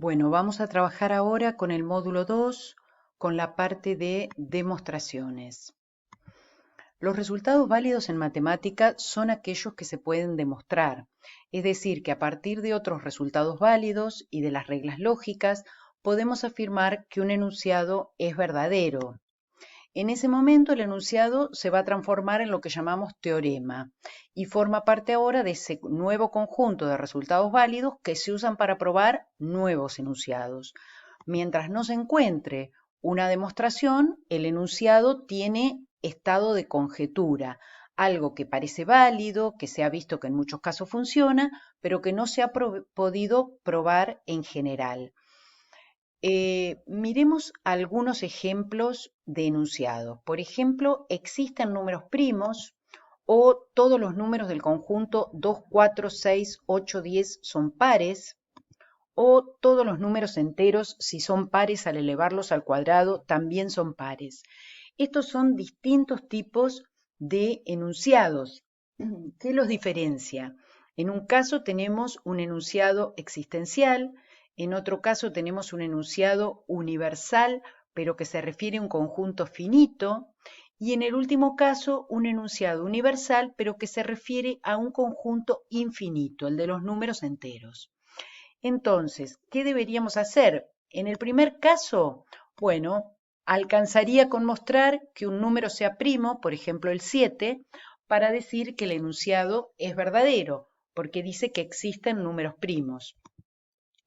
Bueno, vamos a trabajar ahora con el módulo 2, con la parte de demostraciones. Los resultados válidos en matemática son aquellos que se pueden demostrar, es decir, que a partir de otros resultados válidos y de las reglas lógicas, podemos afirmar que un enunciado es verdadero. En ese momento el enunciado se va a transformar en lo que llamamos teorema y forma parte ahora de ese nuevo conjunto de resultados válidos que se usan para probar nuevos enunciados. Mientras no se encuentre una demostración, el enunciado tiene estado de conjetura, algo que parece válido, que se ha visto que en muchos casos funciona, pero que no se ha podido probar en general. Miremos algunos ejemplos de enunciados. Por ejemplo, existen números primos o todos los números del conjunto 2, 4, 6, 8, 10 son pares, o todos los números enteros, si son pares al elevarlos al cuadrado, también son pares. Estos son distintos tipos de enunciados. ¿Qué los diferencia? En un caso tenemos un enunciado existencial, en otro caso tenemos un enunciado universal, pero que se refiere a un conjunto finito, y en el último caso un enunciado universal, pero que se refiere a un conjunto infinito, el de los números enteros. Entonces, ¿qué deberíamos hacer? En el primer caso, bueno, alcanzaría con mostrar que un número sea primo, por ejemplo el 7, para decir que el enunciado es verdadero, porque dice que existen números primos.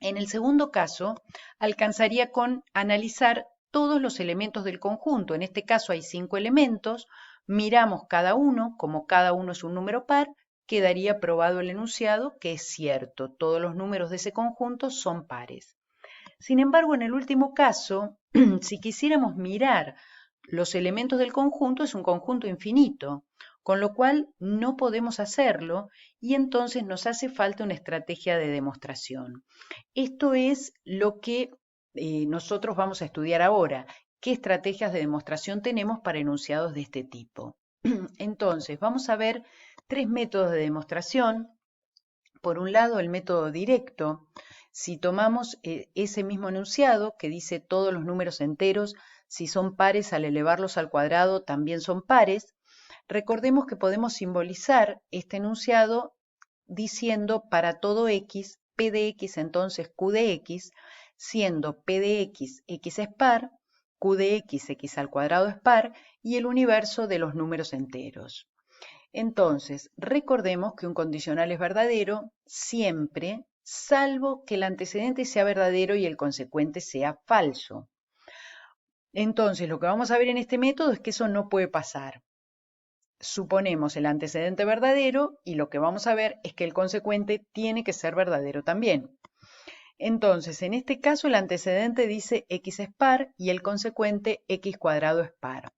En el segundo caso, alcanzaría con analizar todos los elementos del conjunto. En este caso hay 5 elementos, miramos cada uno, como cada uno es un número par, quedaría probado el enunciado que es cierto, todos los números de ese conjunto son pares. Sin embargo, en el último caso, si quisiéramos mirar los elementos del conjunto, es un conjunto infinito, con lo cual no podemos hacerlo y entonces nos hace falta una estrategia de demostración. Esto es lo que nosotros vamos a estudiar ahora. ¿Qué estrategias de demostración tenemos para enunciados de este tipo? Entonces, vamos a ver tres métodos de demostración. Por un lado, el método directo. Si tomamos ese mismo enunciado que dice todos los números enteros, si son pares al elevarlos al cuadrado, también son pares, recordemos que podemos simbolizar este enunciado diciendo para todo x, p de x entonces q de x, siendo p de x, x es par, q de x, x al cuadrado es par, y el universo de los números enteros. Entonces, recordemos que un condicional es verdadero siempre, salvo que el antecedente sea verdadero y el consecuente sea falso. Entonces, lo que vamos a ver en este método es que eso no puede pasar. Suponemos el antecedente verdadero y lo que vamos a ver es que el consecuente tiene que ser verdadero también. Entonces, en este caso el antecedente dice x es par y el consecuente x cuadrado es par.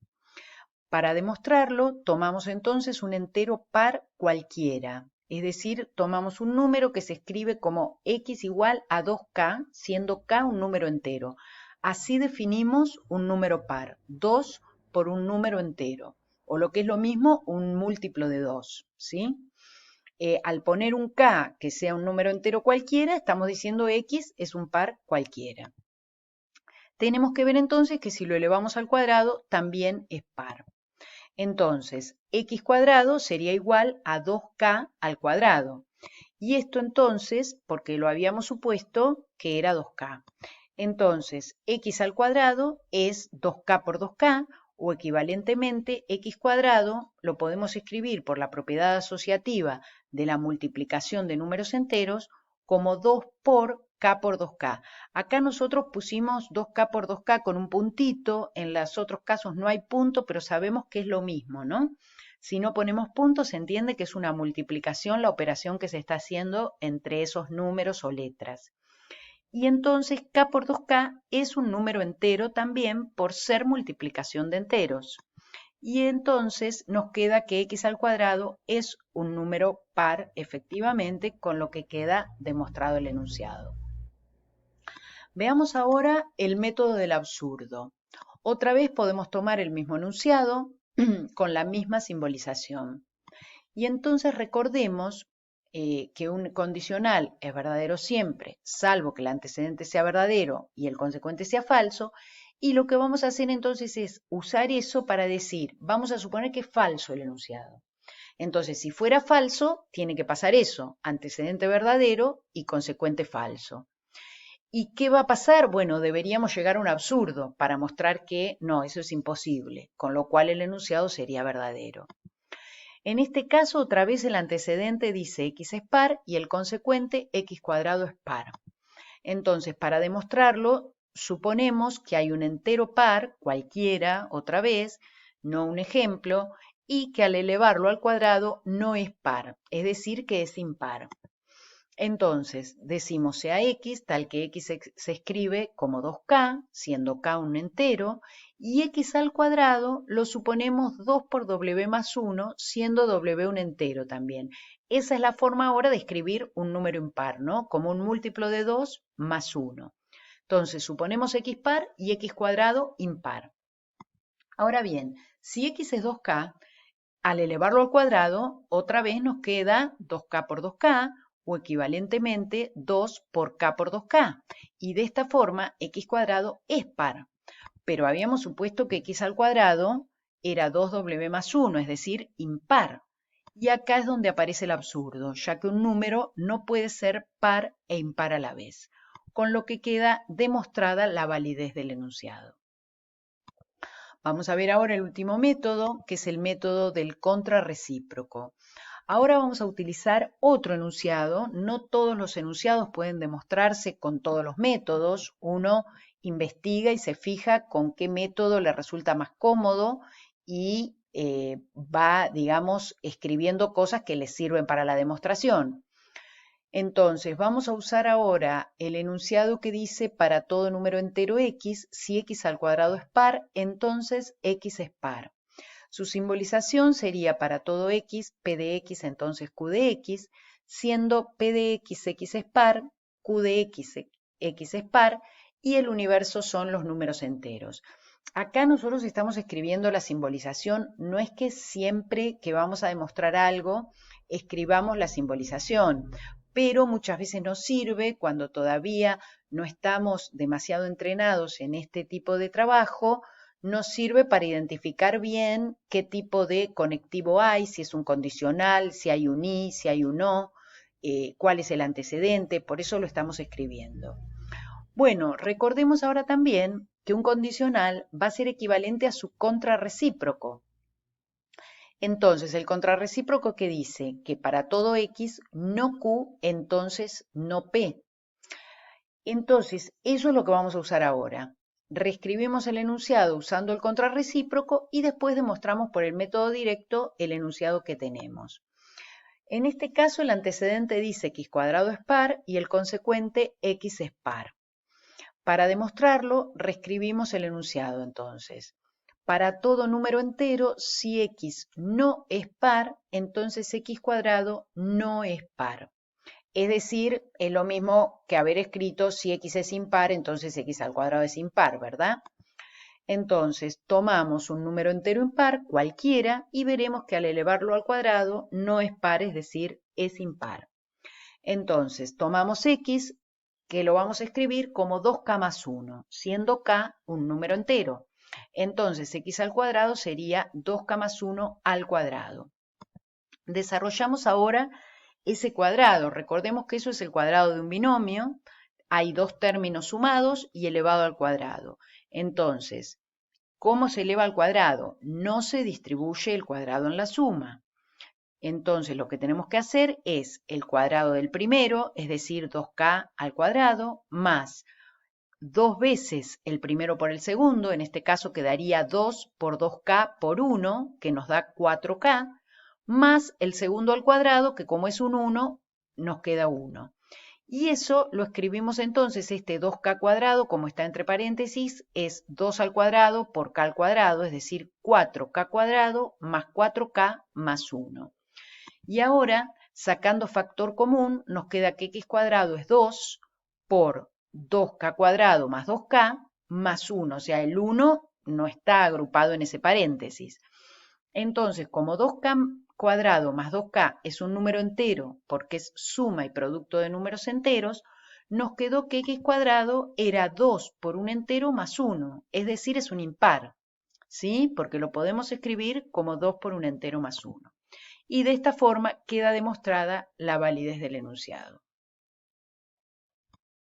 Para demostrarlo, tomamos entonces un entero par cualquiera, es decir, tomamos un número que se escribe como x igual a 2k, siendo k un número entero. Así definimos un número par, 2 por un número entero, o lo que es lo mismo, un múltiplo de 2, ¿sí? Al poner un k que sea un número entero cualquiera, estamos diciendo x es un par cualquiera. Tenemos que ver entonces que si lo elevamos al cuadrado, también es par. Entonces, x cuadrado sería igual a 2k al cuadrado. Y esto entonces, porque lo habíamos supuesto que era 2k. Entonces, x al cuadrado es 2k por 2k, o equivalentemente, x cuadrado lo podemos escribir por la propiedad asociativa de la multiplicación de números enteros como 2 por k por 2k. Acá nosotros pusimos 2k por 2k con un puntito, en los otros casos no hay punto, pero sabemos que es lo mismo, ¿no? Si no ponemos punto, se entiende que es una multiplicación la operación que se está haciendo entre esos números o letras. Y entonces k por 2k es un número entero también por ser multiplicación de enteros. Y entonces nos queda que x al cuadrado es un número par efectivamente, con lo que queda demostrado el enunciado. Veamos ahora el método del absurdo. Otra vez podemos tomar el mismo enunciado con la misma simbolización. Y entonces recordemos que un condicional es verdadero siempre, salvo que el antecedente sea verdadero y el consecuente sea falso, y lo que vamos a hacer entonces es usar eso para decir, vamos a suponer que es falso el enunciado. Entonces, si fuera falso, tiene que pasar eso, antecedente verdadero y consecuente falso. ¿Y qué va a pasar? Bueno, deberíamos llegar a un absurdo para mostrar que no, eso es imposible, con lo cual el enunciado sería verdadero. En este caso, otra vez el antecedente dice x es par y el consecuente x cuadrado es par. Entonces, para demostrarlo, suponemos que hay un entero par, cualquiera, otra vez, no un ejemplo, y que al elevarlo al cuadrado no es par, es decir, que es impar. Entonces, decimos sea x, tal que x se escribe como 2k, siendo k un entero, y x al cuadrado lo suponemos 2 por w más 1, siendo w un entero también. Esa es la forma ahora de escribir un número impar, ¿no? Como un múltiplo de 2 más 1. Entonces, suponemos x par y x cuadrado impar. Ahora bien, si x es 2k, al elevarlo al cuadrado, otra vez nos queda 2k por 2k, o equivalentemente 2 por k por 2k. Y de esta forma, x cuadrado es par. Pero habíamos supuesto que x al cuadrado era 2w más 1, es decir, impar. Y acá es donde aparece el absurdo, ya que un número no puede ser par e impar a la vez, con lo que queda demostrada la validez del enunciado. Vamos a ver ahora el último método, que es el método del contrarrecíproco. Ahora vamos a utilizar otro enunciado. No todos los enunciados pueden demostrarse con todos los métodos. Uno investiga y se fija con qué método le resulta más cómodo y va, digamos, escribiendo cosas que le sirven para la demostración. Entonces, vamos a usar ahora el enunciado que dice para todo número entero x, si x al cuadrado es par, entonces x es par. Su simbolización sería para todo x, p de x, entonces q de x, siendo p de x, x es par, q de x, x es par, y el universo son los números enteros. Acá nosotros estamos escribiendo la simbolización, no es que siempre que vamos a demostrar algo, escribamos la simbolización, pero muchas veces nos sirve cuando todavía no estamos demasiado entrenados en este tipo de trabajo, nos sirve para identificar bien qué tipo de conectivo hay, si es un condicional, si hay un y, si hay un o, cuál es el antecedente, por eso lo estamos escribiendo. Bueno, recordemos ahora también que un condicional va a ser equivalente a su contrarrecíproco. Entonces, el contrarrecíproco que dice que para todo x no q, entonces no p. Entonces, eso es lo que vamos a usar ahora. Reescribimos el enunciado usando el contrarrecíproco y después demostramos por el método directo el enunciado que tenemos. En este caso, el antecedente dice x cuadrado es par y el consecuente x es par. Para demostrarlo, reescribimos el enunciado entonces. Para todo número entero, si x no es par, entonces x cuadrado no es par. Es decir, es lo mismo que haber escrito si x es impar, entonces x al cuadrado es impar, ¿verdad? Entonces, tomamos un número entero impar, cualquiera, y veremos que al elevarlo al cuadrado no es par, es decir, es impar. Entonces, tomamos x, que lo vamos a escribir como 2k más 1, siendo k un número entero. Entonces, x al cuadrado sería 2k más 1 al cuadrado. Desarrollamos ahora ese cuadrado. Recordemos que eso es el cuadrado de un binomio. Hay dos términos sumados y elevado al cuadrado. Entonces, ¿cómo se eleva al cuadrado? No se distribuye el cuadrado en la suma. Entonces, lo que tenemos que hacer es el cuadrado del primero, es decir, 2k al cuadrado, más 2 veces el primero por el segundo, en este caso quedaría 2 por 2k por 1, que nos da 4k, más el segundo al cuadrado, que como es un 1, nos queda 1. Y eso lo escribimos entonces, este 2k cuadrado, como está entre paréntesis, es 2 al cuadrado por k al cuadrado, es decir, 4k cuadrado más 4k más 1. Y ahora, sacando factor común, nos queda que x cuadrado es 2 por 2k cuadrado más 2k más 1, o sea, el 1 no está agrupado en ese paréntesis. Entonces, como 2k cuadrado más 2k es un número entero porque es suma y producto de números enteros, nos quedó que x cuadrado era 2 por un entero más 1, es decir, es un impar, ¿sí? Porque lo podemos escribir como 2 por un entero más 1. Y de esta forma queda demostrada la validez del enunciado.